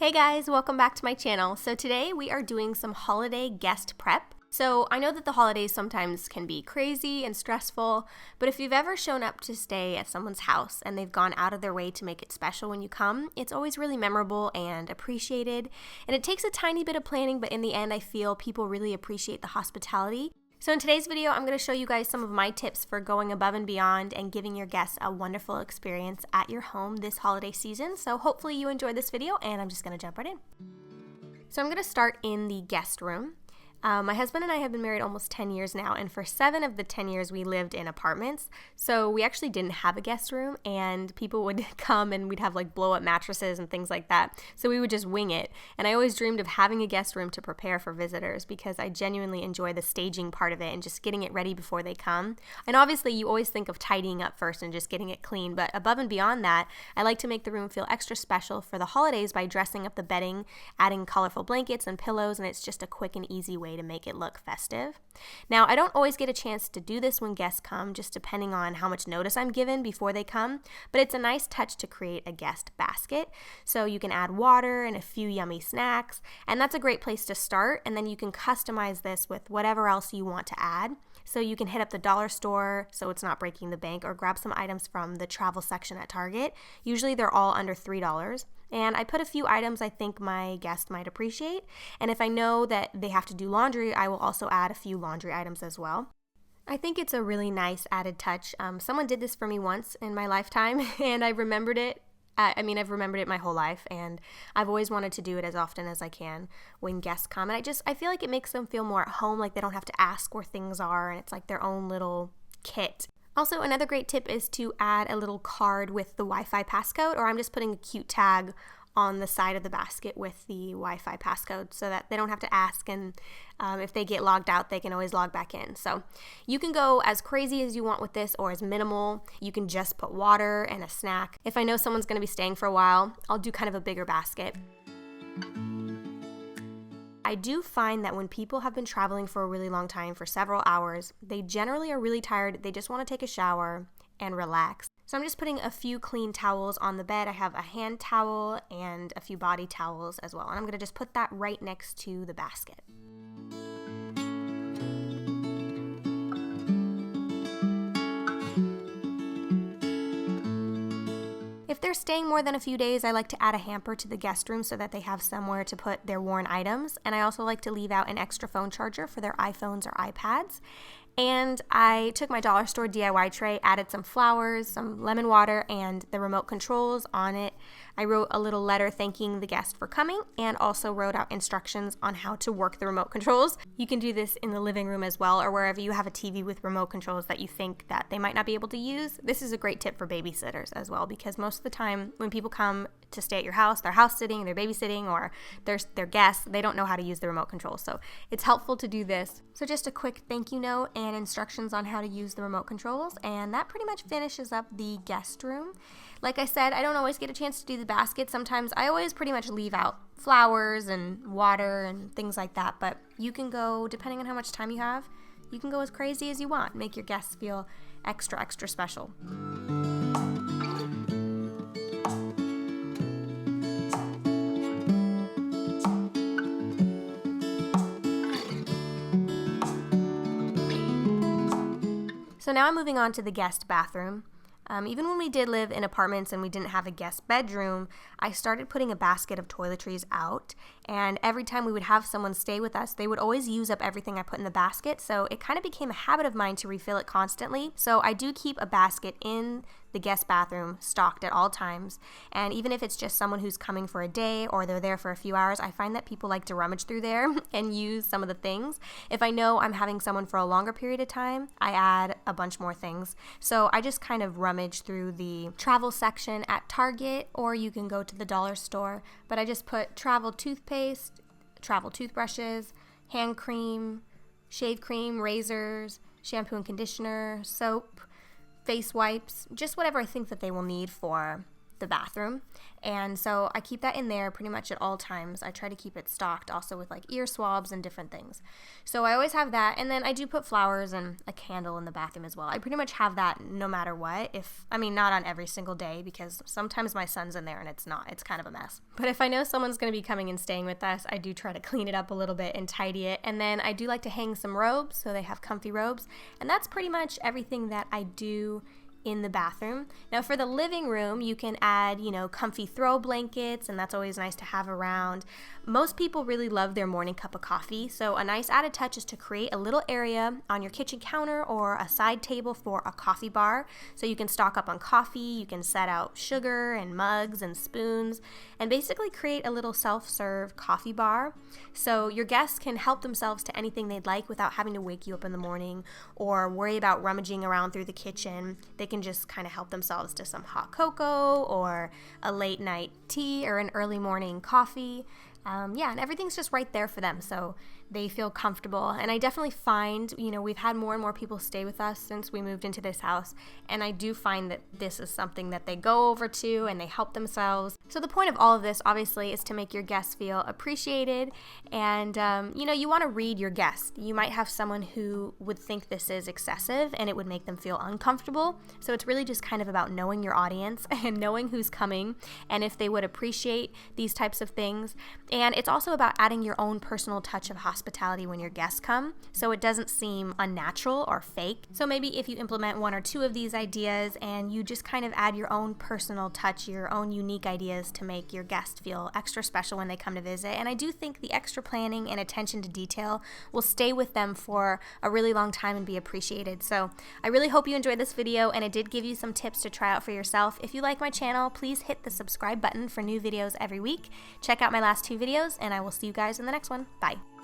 Hey guys, welcome back to my channel. So today we are doing some holiday guest prep. So I know that the holidays sometimes can be crazy and stressful, but if you've ever shown up to stay at someone's house and they've gone out of their way to make it special when you come, it's always really memorable and appreciated. And it takes a tiny bit of planning, but in the end I feel people really appreciate the hospitality. So in today's video, I'm going to show you guys some of my tips for going above and beyond and giving your guests a wonderful experience at your home this holiday season. So hopefully you enjoyed this video, and I'm just going to jump right in. So I'm going to start in the guest room. My husband and I have been married almost 10 years now, and for 7 of the 10 years we lived in apartments, so we actually didn't have a guest room, and people would come and we'd have like blow-up mattresses and things like that, so we would just wing it. And I always dreamed of having a guest room to prepare for visitors because I genuinely enjoy the staging part of it and just getting it ready before they come. And obviously you always think of tidying up first and just getting it clean, but above and beyond that, I like to make the room feel extra special for the holidays by dressing up the bedding, adding colorful blankets and pillows, and it's just a quick and easy way to make it look festive. Now, I don't always get a chance to do this when guests come, just depending on how much notice I'm given before they come, but it's a nice touch to create a guest basket. So you can add water and a few yummy snacks, and that's a great place to start, and then you can customize this with whatever else you want to add. So you can hit up the dollar store so it's not breaking the bank, or grab some items from the travel section at Target. Usually they're all under $3. And I put a few items I think my guest might appreciate. And if I know that they have to do laundry, I will also add a few laundry items as well. I think it's a really nice added touch. Someone did this for me once in my lifetime, and I remembered it. I've remembered it my whole life, and I've always wanted to do it as often as I can when guests come. And I feel like it makes them feel more at home, like they don't have to ask where things are, and it's like their own little kit. Also, another great tip is to add a little card with the Wi-Fi passcode, or I'm just putting a cute tag on the side of the basket with the Wi-Fi passcode so that they don't have to ask, and if they get logged out, they can always log back in. So you can go as crazy as you want with this or as minimal. You can just put water and a snack. If I know someone's going to be staying for a while, I'll do kind of a bigger basket. I do find that when people have been traveling for a really long time, for several hours, they generally are really tired. They just want to take a shower and relax. So I'm just putting a few clean towels on the bed. I have a hand towel and a few body towels as well. And I'm going to just put that right next to the basket. If they're staying more than a few days, I like to add a hamper to the guest room so that they have somewhere to put their worn items. And I also like to leave out an extra phone charger for their iPhones or iPads. And I took my dollar store DIY tray, added some flowers, some lemon water, and the remote controls on it. I wrote a little letter thanking the guest for coming, and also wrote out instructions on how to work the remote controls. You can do this in the living room as well, or wherever you have a TV with remote controls that you think that they might not be able to use. This is a great tip for babysitters as well, because most of the time when people come to stay at your house, they're house sitting, they're babysitting, or they're guests, they don't know how to use the remote control. So it's helpful to do this. So just a quick thank you note and instructions on how to use the remote controls, and that pretty much finishes up the guest room. Like I said, I don't always get a chance to do the basket. Sometimes I always pretty much leave out flowers and water and things like that, but you can go, depending on how much time you have, you can go as crazy as you want. Make your guests feel extra, extra special. So now I'm moving on to the guest bathroom. Even when we did live in apartments and we didn't have a guest bedroom, I started putting a basket of toiletries out, and every time we would have someone stay with us, they would always use up everything I put in the basket, so it kind of became a habit of mine to refill it constantly. So I do keep a basket in the guest bathroom stocked at all times, and even if it's just someone who's coming for a day or they're there for a few hours, I find that people like to rummage through there and use some of the things. If I know I'm having someone for a longer period of time, I add a bunch more things. So I just kind of rummage through the travel section at Target, or you can go to the dollar store, but I just put travel toothpaste, travel toothbrushes, hand cream, shave cream, razors, shampoo and conditioner, soap, face wipes, just whatever I think that they will need for the bathroom. And so I keep that in there pretty much at all times. I try to keep it stocked also with like ear swabs and different things. So I always have that. And then I do put flowers and a candle in the bathroom as well. I pretty much have that no matter what. Not on every single day, because sometimes my son's in there and it's kind of a mess. But if I know someone's going to be coming and staying with us, I do try to clean it up a little bit and tidy it. And then I do like to hang some robes so they have comfy robes. And that's pretty much everything that I do in the bathroom. Now for the living room, you can add, comfy throw blankets, and that's always nice to have around. Most people really love their morning cup of coffee, so a nice added touch is to create a little area on your kitchen counter or a side table for a coffee bar, so you can stock up on coffee, you can set out sugar and mugs and spoons, and basically create a little self-serve coffee bar, so your guests can help themselves to anything they'd like without having to wake you up in the morning or worry about rummaging around through the kitchen. They can just kind of help themselves to some hot cocoa or a late night tea or an early morning coffee. And everything's just right there for them, so they feel comfortable. And I definitely find, we've had more and more people stay with us since we moved into this house, and I do find that this is something that they go over to and they help themselves. So the point of all of this, obviously, is to make your guests feel appreciated, and, you want to read your guests. You might have someone who would think this is excessive and it would make them feel uncomfortable, so it's really just kind of about knowing your audience and knowing who's coming and if they would appreciate these types of things. And it's also about adding your own personal touch of hospitality when your guests come, so it doesn't seem unnatural or fake. So maybe if you implement one or two of these ideas and you just kind of add your own personal touch, your own unique ideas to make your guests feel extra special when they come to visit. And I do think the extra planning and attention to detail will stay with them for a really long time and be appreciated. So I really hope you enjoyed this video and it did give you some tips to try out for yourself. If you like my channel, please hit the subscribe button for new videos every week. Check out my last two videos, and I will see you guys in the next one. Bye.